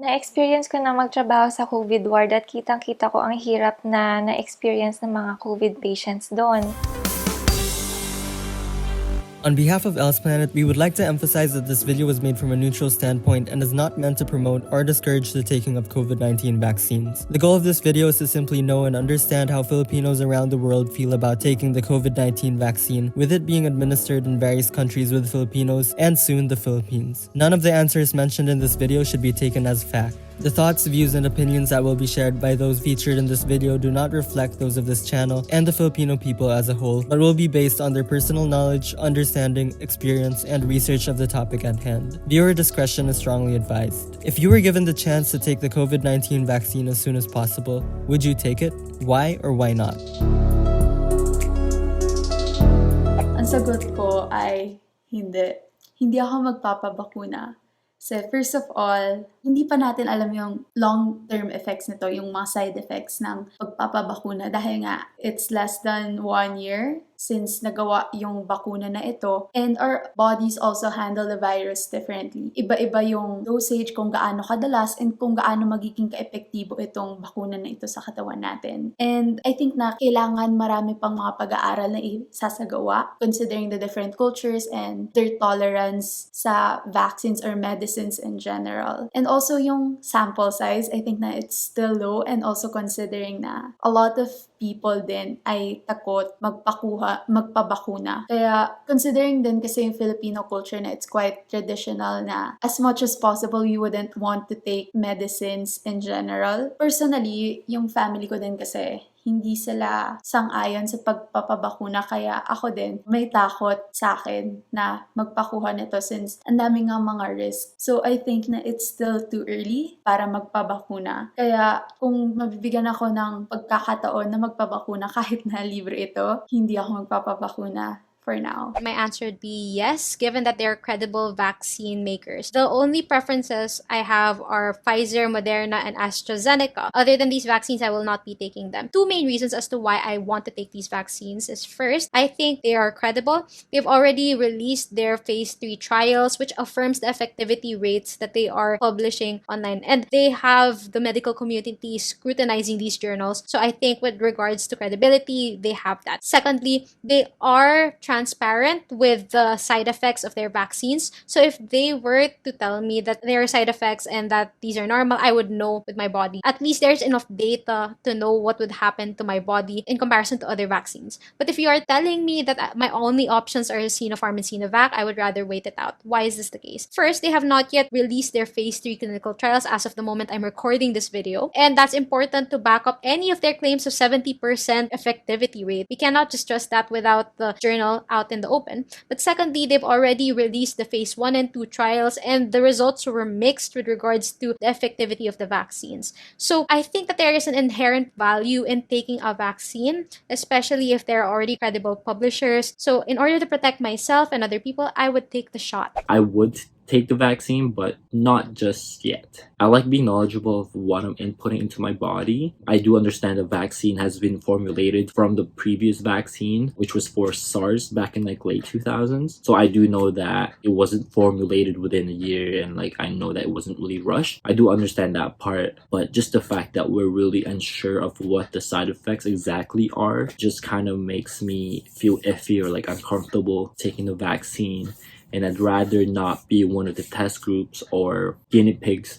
Na-experience ko na magtrabaho sa COVID ward at kitang-kita ko ang hirap na na-experience ng mga COVID patients doon. On behalf of Else Planet, we would like to emphasize that this video was made from a neutral standpoint and is not meant to promote or discourage the taking of COVID-19 vaccines. The goal of this video is to simply know and understand how Filipinos around the world feel about taking the COVID-19 vaccine, with it being administered in various countries with Filipinos and soon the Philippines. None of the answers mentioned in this video should be taken as fact. The thoughts, views, and opinions that will be shared by those featured in this video do not reflect those of this channel and the Filipino people as a whole, but will be based on their personal knowledge, understanding, experience, and research of the topic at hand. Viewer discretion is strongly advised. If you were given the chance to take the COVID-19 vaccine as soon as possible, would you take it? Why or why not? Ang sagot ko ay hindi. Hindi ako magpapabakuna. So first of all, hindi pa natin alam yung long-term effects nito, yung mga side effects ng pagpapabakuna dahil nga it's less than 1 year since nagawa yung bakuna na ito, and our bodies also handle the virus differently. Iba-iba yung dosage, kung gaano kadalas, and kung gaano magiging kaepektibo itong bakuna na ito sa katawan natin. And I think na kailangan marami pang mga pag-aaral na isasagawa considering the different cultures and their tolerance sa vaccines or medicines in general. And also yung sample size, I think na it's still low, and also considering na a lot of people din ay takot magpabakuna. Kaya considering din kasi yung Filipino culture na it's quite traditional na as much as possible you wouldn't want to take medicines in general. Personally, yung family ko din kasi hindi sila sang-ayon sa pagpapabakuna, kaya ako din may takot sa akin na magpakuha nito since ang dami nga mga risk. So I think na it's still too early para magpabakuna. Kaya kung mabibigyan ako ng pagkakataon na magpabakuna kahit na libre ito, hindi ako magpapabakuna for now. My answer would be yes, given that they're credible vaccine makers. The only preferences I have are Pfizer, Moderna, and AstraZeneca. Other than these vaccines, I will not be taking them. Two main reasons as to why I want to take these vaccines is first, I think they are credible. They've already released their phase 3 trials, which affirms the effectivity rates that they are publishing online. And they have the medical community scrutinizing these journals. So I think with regards to credibility, they have that. Secondly, they are transparent with the side effects of their vaccines. So if they were to tell me that there are side effects and that these are normal, I would know with my body. At least there's enough data to know what would happen to my body in comparison to other vaccines. But if you are telling me that my only options are Sinopharm and Sinovac, I would rather wait it out. Why is this the case? First, they have not yet released their phase 3 clinical trials as of the moment I'm recording this video. And that's important to back up any of their claims of 70% effectivity rate. We cannot just trust that without the journal out in the open. But secondly, they've already released the phase 1 and 2 trials, and the results were mixed with regards to the effectivity of the vaccines. So I think that there is an inherent value in taking a vaccine, especially if there are already credible publishers. So in order to protect myself and other people, I would take the shot. I would take the vaccine, but not just yet. I like being knowledgeable of what I'm inputting into my body. I do understand the vaccine has been formulated from the previous vaccine, which was for SARS back in like late 2000s. So I do know that it wasn't formulated within a year, and like I know that it wasn't really rushed. I do understand that part, but just the fact that we're really unsure of what the side effects exactly are just kind of makes me feel iffy or like uncomfortable taking the vaccine. And I'd rather not be one of the test groups or guinea pigs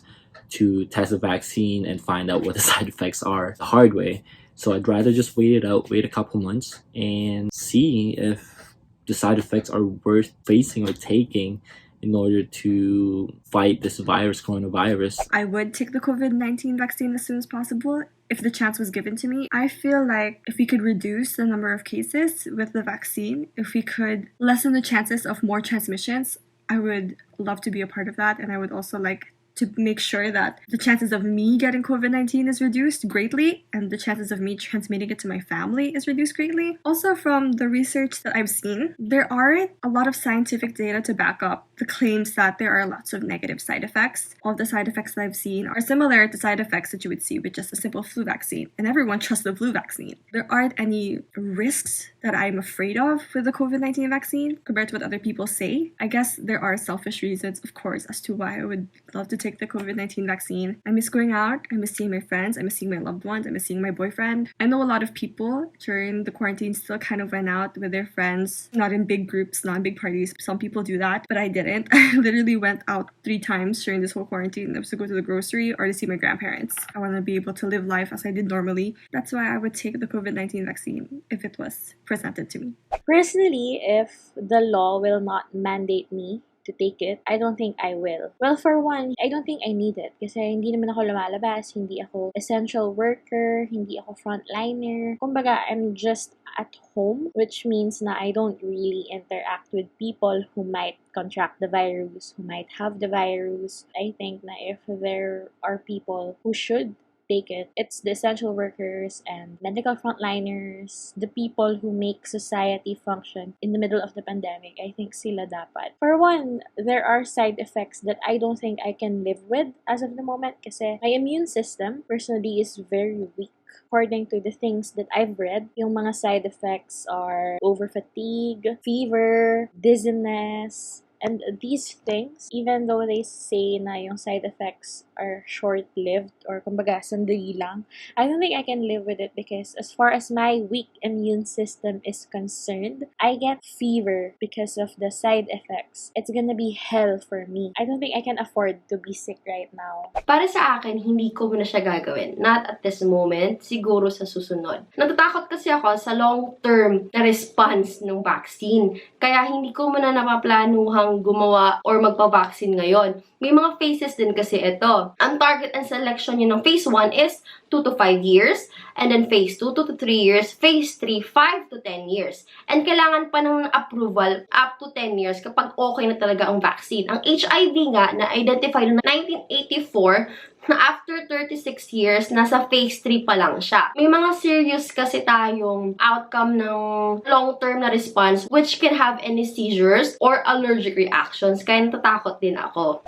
to test a vaccine and find out what the side effects are the hard way. So I'd rather just wait it out, wait a couple months, and see if the side effects are worth facing or taking in order to fight this virus, coronavirus. I would take the COVID-19 vaccine as soon as possible if the chance was given to me. I feel like if we could reduce the number of cases with the vaccine, if we could lessen the chances of more transmissions, I would love to be a part of that. And I would also like to make sure that the chances of me getting COVID-19 is reduced greatly and the chances of me transmitting it to my family is reduced greatly. Also, from the research that I've seen, there aren't a lot of scientific data to back up the claims that there are lots of negative side effects. All the side effects that I've seen are similar to side effects that you would see with just a simple flu vaccine, and everyone trusts the flu vaccine. There aren't any risks that I'm afraid of with the COVID-19 vaccine compared to what other people say. I guess there are selfish reasons, of course, as to why I would love to take take the COVID-19 vaccine. I miss going out. I miss seeing my friends. I miss seeing my loved ones. I miss seeing my boyfriend. I know a lot of people during the quarantine still kind of went out with their friends, not in big groups, not in big parties. Some people do that, but I didn't. I literally went out 3 times during this whole quarantine. That was to go to the grocery or to see my grandparents. I want to be able to live life as I did normally. That's why I would take the COVID-19 vaccine if it was presented to me. Personally, if the law will not mandate me to take it, I don't think I will. Well, for one, I don't think I need it kasi hindi naman ako lumalabas, hindi ako essential worker, hindi ako frontliner. Kumbaga, I'm just at home, which means na I don't really interact with people who might contract the virus, who might have the virus. I think na if there are people who should take it, it's the essential workers and medical frontliners, the people who make society function in the middle of the pandemic. I think sila dapat. For one, there are side effects that I don't think I can live with as of the moment kasi my immune system personally is very weak. According to the things that I've read, yung mga side effects are over fatigue, fever, dizziness, and these things, even though they say na yung side effects are short-lived or kumbaga sandali lang, I don't think I can live with it because as far as my weak immune system is concerned, I get fever because of the side effects. It's gonna be hell for me. I don't think I can afford to be sick right now. Para sa akin, hindi ko na siya gagawin. Not at this moment, siguro sa susunod. Natatakot kasi ako sa long-term na response ng vaccine. Kaya hindi ko muna napaplanuhang gumawa or magpa-vaccine ngayon. May mga phases din kasi ito. Ang target and selection nyo ng phase 1 is 2 to 5 years. And then phase 2, 2 to 3 years. Phase 3, 5 to 10 years. And kailangan pa ng approval up to 10 years kapag okay na talaga ang vaccine. Ang HIV nga, na-identify noong 1984, na after 36 years, nasa phase 3 pa lang siya. May mga serious kasi tayong outcome ng long-term na response which can have any seizures or allergic reactions. Kaya natatakot din ako.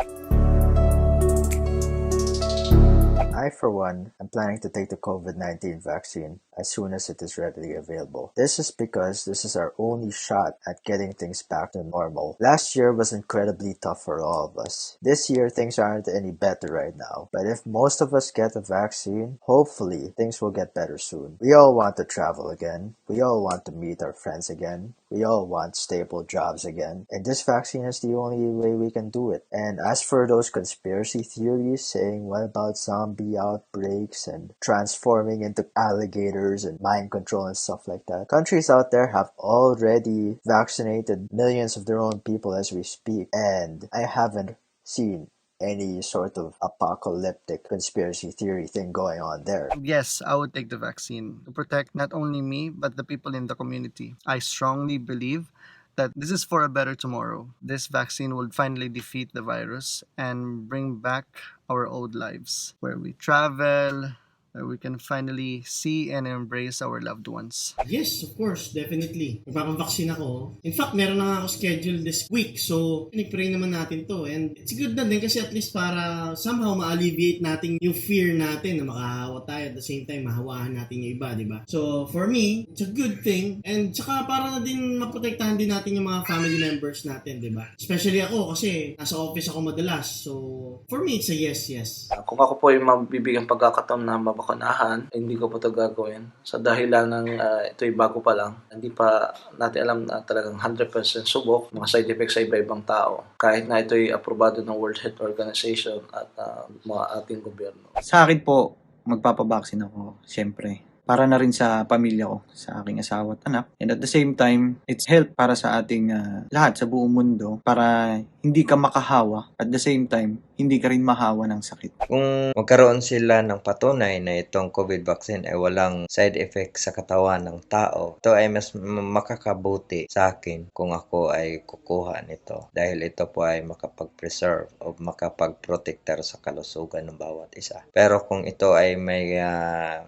I, for one, am planning to take the COVID-19 vaccine as soon as it is readily available. This is because this is our only shot at getting things back to normal. Last year was incredibly tough for all of us. This year, things aren't any better right now. But if most of us get the vaccine, hopefully, things will get better soon. We all want to travel again. We all want to meet our friends again. We all want stable jobs again. And this vaccine is the only way we can do it. And as for those conspiracy theories saying, what about zombie outbreaks and transforming into alligators and mind control and stuff like that. Countries out there have already vaccinated millions of their own people as we speak, and I haven't seen any sort of apocalyptic conspiracy theory thing going on there. Yes, I would take the vaccine to protect not only me, but the people in the community. I strongly believe that this is for a better tomorrow. This vaccine will finally defeat the virus and bring back our old lives, where we travel, where we can finally see and embrace our loved ones. Yes, of course, definitely. Magpapavaccine ako. In fact, meron na nga ako schedule this week. So, pinipray naman natin to. And it's good na din kasi at least para somehow ma-alleviate natin yung fear natin na makahawa tayo at the same time mahawahan natin yung iba, di ba? So, for me, it's a good thing. And saka para na din maprotektahan din natin yung mga family members natin, di ba? Especially ako kasi nasa office ako madalas. So, for me, it's a yes. Kung ako po yung mabibigyan pagkakataon na mabakunahan, hindi ko po ito gagawin. Sa dahilan ng ito'y bago pa lang. Hindi pa natin alam na talagang 100% subok, mga side effects sa iba-ibang tao. Kahit na ito'y aprobado ng World Health Organization at mga ating gobyerno. Sa akin po, magpapabaksin ako, siyempre. Para na rin sa pamilya ko, sa aking asawa at anak. And at the same time, it's help para sa ating lahat sa buong mundo para hindi ka makahawa. At the same time, hindi ka rin mahawa ng sakit. Kung magkaroon sila ng patunay na itong COVID vaccine ay walang side effect sa katawan ng tao, ito ay mas makakabuti sa akin kung ako ay kukuha nito. Dahil ito po ay makapag-preserve o makapag-protector sa kalusugan ng bawat isa. Pero kung ito ay may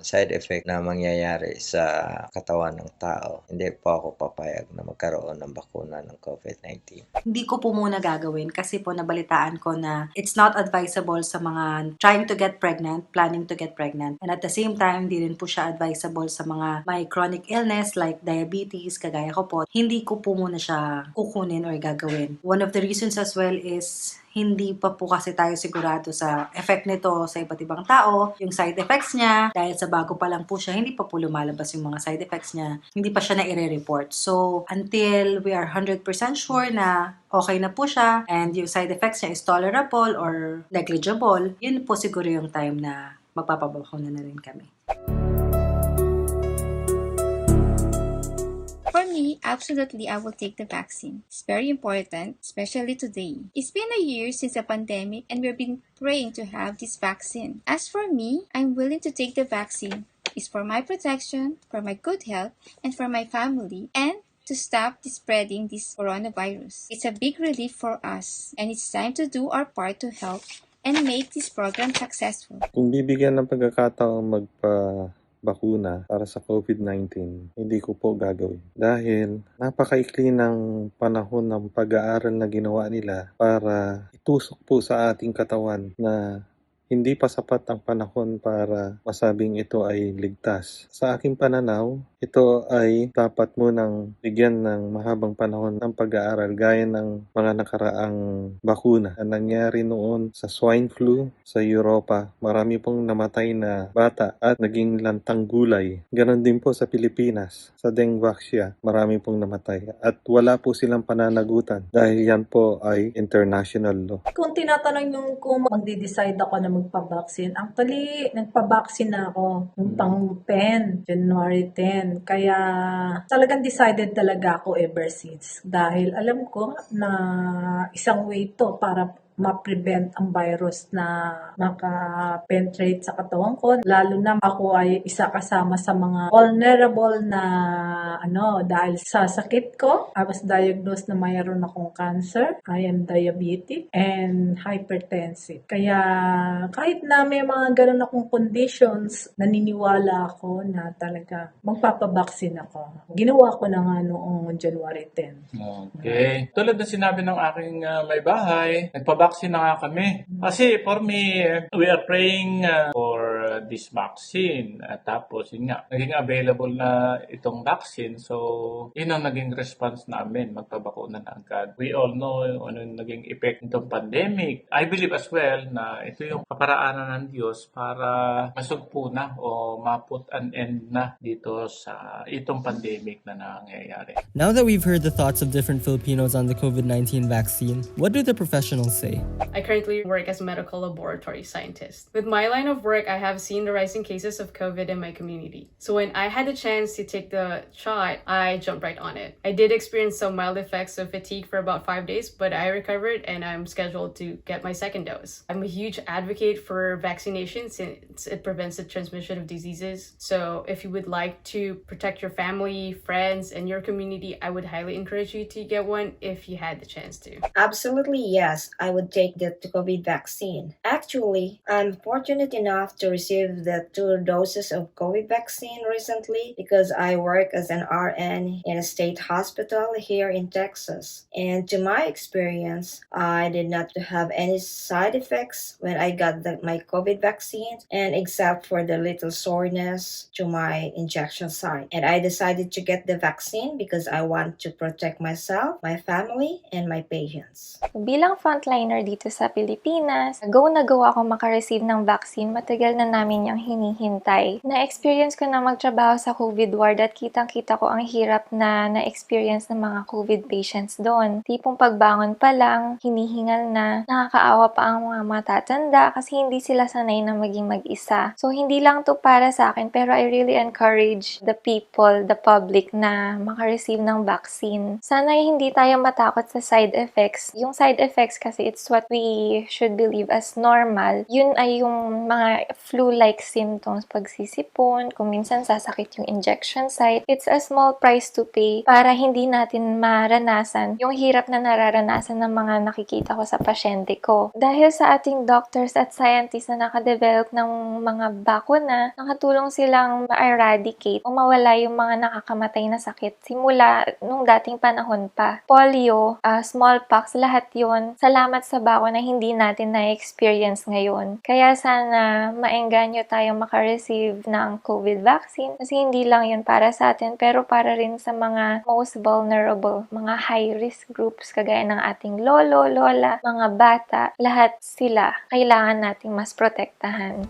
side effect na mangyayari sa katawan ng tao, hindi po ako papayag na magkaroon ng bakuna ng COVID-19. Hindi ko po muna gagawin kasi po nabalitaan ko na it's not advisable sa mga trying to get pregnant, planning to get pregnant. And at the same time, hindi rin po siya advisable sa mga may chronic illness like diabetes, kagaya ko po. Hindi ko po muna siya kukunin or gagawin. One of the reasons as well is hindi pa po kasi tayo sigurado sa effect nito sa iba't ibang tao, yung side effects niya, dahil sa bago pa lang po siya, hindi pa po lumalabas yung mga side effects niya, hindi pa siya na i-report. So, until we are 100% sure na okay na po siya and yung side effects niya is tolerable or negligible, yun po siguro yung time na magpapabakuna na rin kami. For me, absolutely, I will take the vaccine. It's very important, especially today. It's been a year since the pandemic and we've been praying to have this vaccine. As for me, I'm willing to take the vaccine. It's for my protection, for my good health, and for my family, and to stop the spreading this coronavirus. It's a big relief for us, and it's time to do our part to help and make this program successful. Kung bibigyan ng pagkakataong magpa-bakuna para sa COVID-19, hindi ko po gagawin. Dahil napakaikli ng panahon ng pag-aaral na ginawa nila para itusok po sa ating katawan na hindi pa sapat ang panahon para masabing ito ay ligtas. Sa aking pananaw, ito ay dapat munang bigyan ng mahabang panahon ng pag-aaral gaya ng mga nakaraang bakuna. Ang nangyari noon sa swine flu sa Europa, marami pong namatay na bata at naging lantang gulay. Ganon din po sa Pilipinas, sa dengue, marami pong namatay at wala po silang pananagutan dahil yan po ay international law. Kung tinatanong yung kung magdi-decide ako na magpa-vaccine, actually, nagpa-vaccine na ako yung pang 10, January 10. Kaya talagang decided talaga ako ever since. Dahil alam ko na isang way to para ma-prevent ang virus na maka-penetrate sa katawan ko. Lalo na ako ay isa kasama sa mga vulnerable na dahil sa sakit ko. I was diagnosed na mayroon akong cancer. I am diabetic and hypertensive. Kaya kahit na may mga ganun akong conditions, naniniwala ako na talaga magpapabaksin ako. Ginawa ko na nga noong January 10. Okay. Tulad na sinabi ng aking may bahay, nagpabaksin na nga kami. Kasi for me, we are praying for this vaccine. At tapos, yun nga, naging available na itong vaccine. So, yun ang naging response namin, magpabakuna na agad. We all know ano yung naging effect nitong pandemic. I believe as well na ito yung kaparaanan ng Diyos para masugpo na o ma-put an end na dito sa itong pandemic na nangyayari. Now that we've heard the thoughts of different Filipinos on the COVID-19 vaccine, what do the professionals say? I currently work as a medical laboratory scientist. With my line of work, I have seen the rising cases of COVID in my community. So when I had the chance to take the shot, I jumped right on it. I did experience some mild effects of fatigue for about 5 days, but I recovered and I'm scheduled to get my second dose. I'm a huge advocate for vaccination since it prevents the transmission of diseases. So if you would like to protect your family, friends, and your community, I would highly encourage you to get one if you had the chance to. Absolutely, yes. I would take the COVID vaccine. Actually, I'm fortunate enough to receive the 2 doses of COVID vaccine recently because I work as an RN in a state hospital here in Texas. And to my experience, I did not have any side effects when I got my COVID vaccine, and except for the little soreness to my injection site. And I decided to get the vaccine because I want to protect myself, my family, and my patients. Bilang frontliner dito sa Pilipinas, go ako makareceive ng vaccine. Matagal na namin yung hinihintay. Na-experience ko na magtrabaho sa COVID ward at kitang-kita ko ang hirap na na-experience ng mga COVID patients doon. Tipong pagbangon pa lang, hinihingal na, nakakaawa pa ang mga matatanda kasi hindi sila sanay na maging mag-isa. So, hindi lang to para sa akin, pero I really encourage the people, the public na makareceive ng vaccine. Sana hindi tayo matakot sa side effects. Yung side effects kasi it's what we should believe as normal. Yun ay yung mga flu-like symptoms, pagsisipon, kung minsan sasakit yung injection site. It's a small price to pay para hindi natin maranasan yung hirap na nararanasan ng mga nakikita ko sa pasyente ko. Dahil sa ating doctors at scientists na nakadevelop ng mga bakuna, nakatulong silang ma-eradicate o mawala yung mga nakakamatay na sakit simula nung dating panahon pa. Polio, smallpox, lahat yun. Salamat sa bakuna hindi natin na-experience ngayon. Kaya sana maengganyo bibigyan nyo tayong makareceive ng COVID vaccine kasi hindi lang yun para sa atin pero para rin sa mga most vulnerable, mga high-risk groups kagaya ng ating lolo, lola, mga bata, lahat sila kailangan nating mas protektahan.